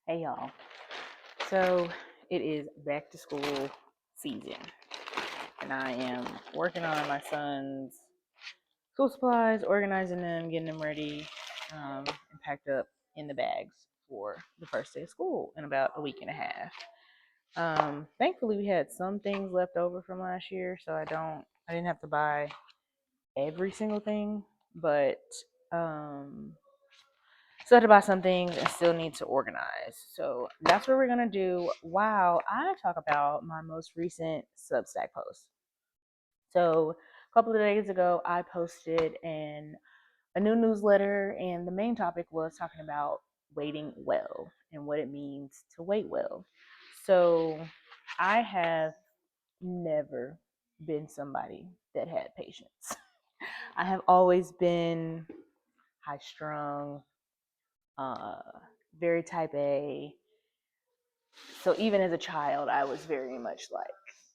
Hey y'all. So it is back to school season, and I am working on my son's school supplies, organizing them, getting them ready, and packed up in the bags for the first day of school in about a week and a half. Thankfully, we had some things left over from last year, so I didn't have to buy every single thing, but um, still have to buy some things and still need to organize. So that's what we're gonna do while I talk about my most recent Substack post. So a couple of days ago, I posted a new newsletter, and the main topic was talking about waiting well and what it means to wait well. So I have never been somebody that had patience. I have always been high strung, uh, very type A. So even as a child, I was very much like,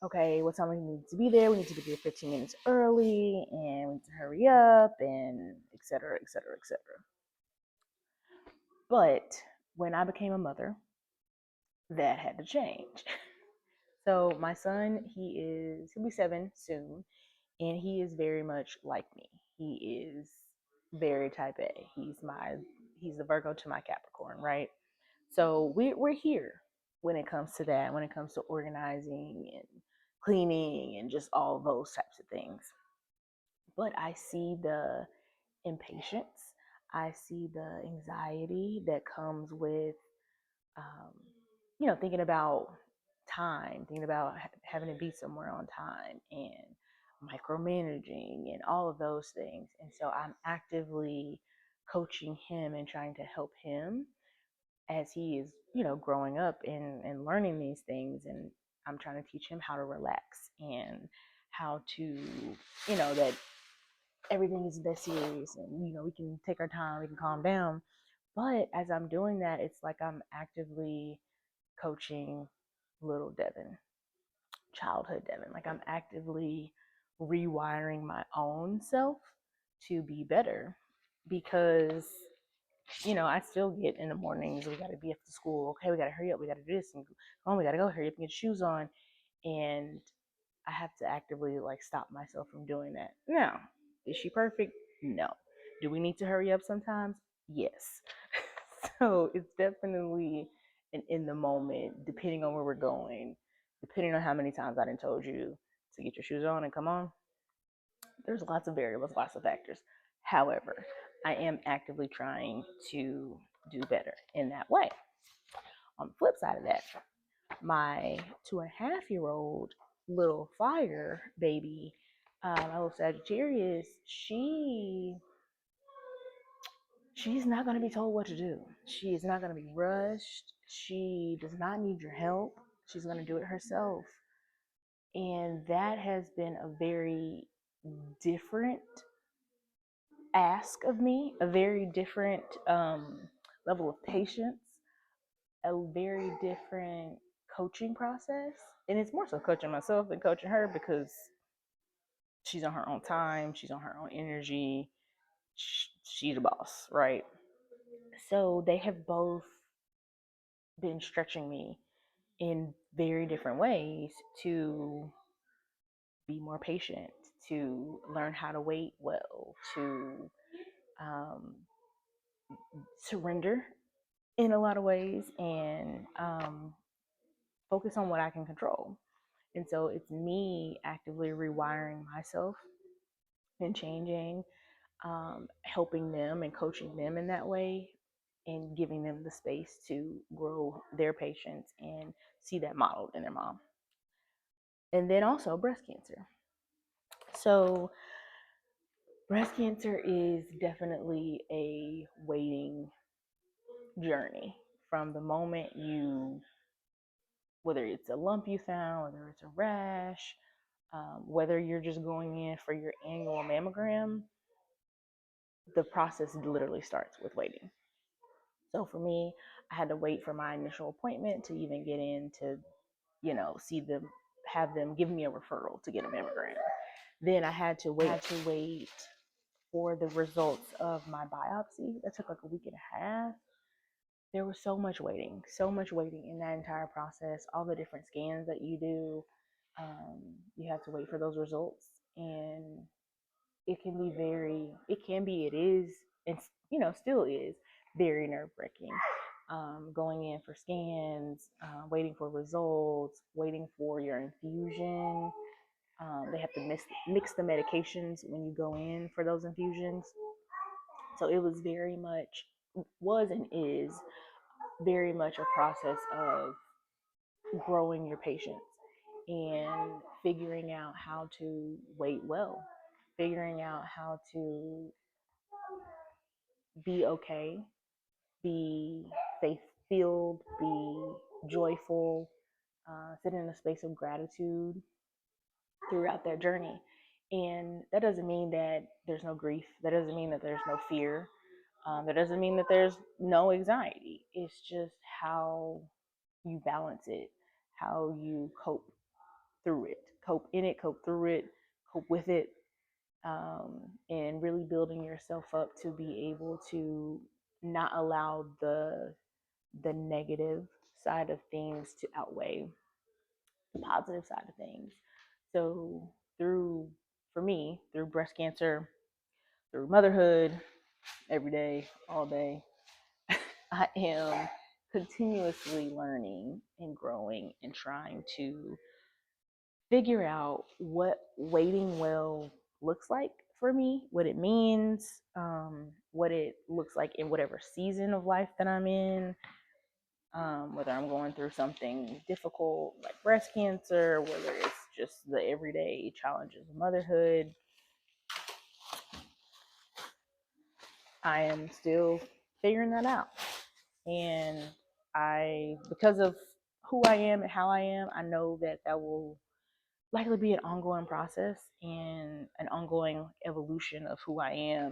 okay, what time we need to be there? We need to be there 15 minutes early, and we need to hurry up, and et cetera, et cetera, et cetera. But when I became a mother, that had to change. So my son, he'll be 7 soon, and he is very much like me. He is very type A. He's the Virgo to my Capricorn, right? So we're here when it comes to that, when it comes to organizing and cleaning and just all those types of things. But I see the impatience, I see the anxiety that comes with, um, thinking about time, thinking about having to be somewhere on time and micromanaging and all of those things. And so I'm actively coaching him and trying to help him as he is, growing up and learning these things. And I'm trying to teach him how to relax and how to, that everything isn't that serious, and, we can take our time, we can calm down. But as I'm doing that, it's like I'm actively coaching little Devin, childhood Devin. Like I'm actively rewiring my own self to be better because I still get in the mornings, we got to be up to school. Okay, we got to hurry up. We got to do this. And we got to go hurry up and get shoes on. And I have to actively like stop myself from doing that. Now, is she perfect? No. Do we need to hurry up sometimes? Yes. So it's definitely an in the moment, depending on where we're going, depending on how many times I done told you to get your shoes on and come on. There's lots of variables, lots of factors. However, I am actively trying to do better in that way. On the flip side of that, my 2.5-year-old little fire baby, my little Sagittarius, she's not going to be told what to do. She is not going to be rushed. She does not need your help. She's going to do it herself. And that has been a very different ask of me, a very different level of patience, a very different coaching process. And it's more so coaching myself than coaching her because she's on her own time, she's on her own energy, she's a boss, right? So they have both been stretching me in very different ways to be more patient, to learn how to wait well, to um, surrender in a lot of ways, and focus on what I can control. And so it's me actively rewiring myself and changing, helping them and coaching them in that way, and giving them the space to grow their patience and see that modeled in their mom. And then also breast cancer. So, breast cancer is definitely a waiting journey from the moment whether it's a lump you found, whether it's a rash, whether you're just going in for your annual mammogram, the process literally starts with waiting. So for me, I had to wait for my initial appointment to even get in to, see them, have them give me a referral to get a mammogram. Then I had to wait for the results of my biopsy. That took like a week and a half. there was so much waiting in that entire process. All the different scans that you do, you have to wait for those results, and it is, and still is very nerve wracking. Going in for scans, waiting for results, waiting for your infusion. They have to mix the medications when you go in for those infusions. So it was and is very much a process of growing your patience and figuring out how to wait well, figuring out how to be okay, be faith filled, be joyful, sit in a space of gratitude throughout that journey. And that doesn't mean that there's no grief. That doesn't mean that there's no fear. That doesn't mean that there's no anxiety. It's just how you balance it, how you cope through it, cope in it, cope through it, cope with it, and really building yourself up to be able to not allow the negative side of things to outweigh the positive side of things. So through for me, through breast cancer, through motherhood, every day, all day, I am continuously learning and growing and trying to figure out what waiting well looks like for me, what it means, what it looks like in whatever season of life that I'm in, whether I'm going through something difficult like breast cancer, whether it's just the everyday challenges of motherhood. I am still figuring that out. And because of who I am and how I am, I know that will likely be an ongoing process and an ongoing evolution of who I am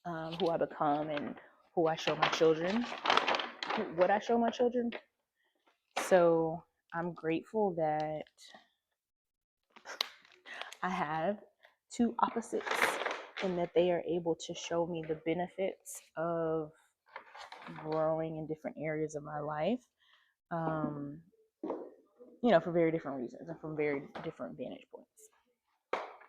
and who I become and who I show my children, what I show my children. So I'm grateful that I have two opposites and that they are able to show me the benefits of growing in different areas of my life, for very different reasons and from very different vantage points.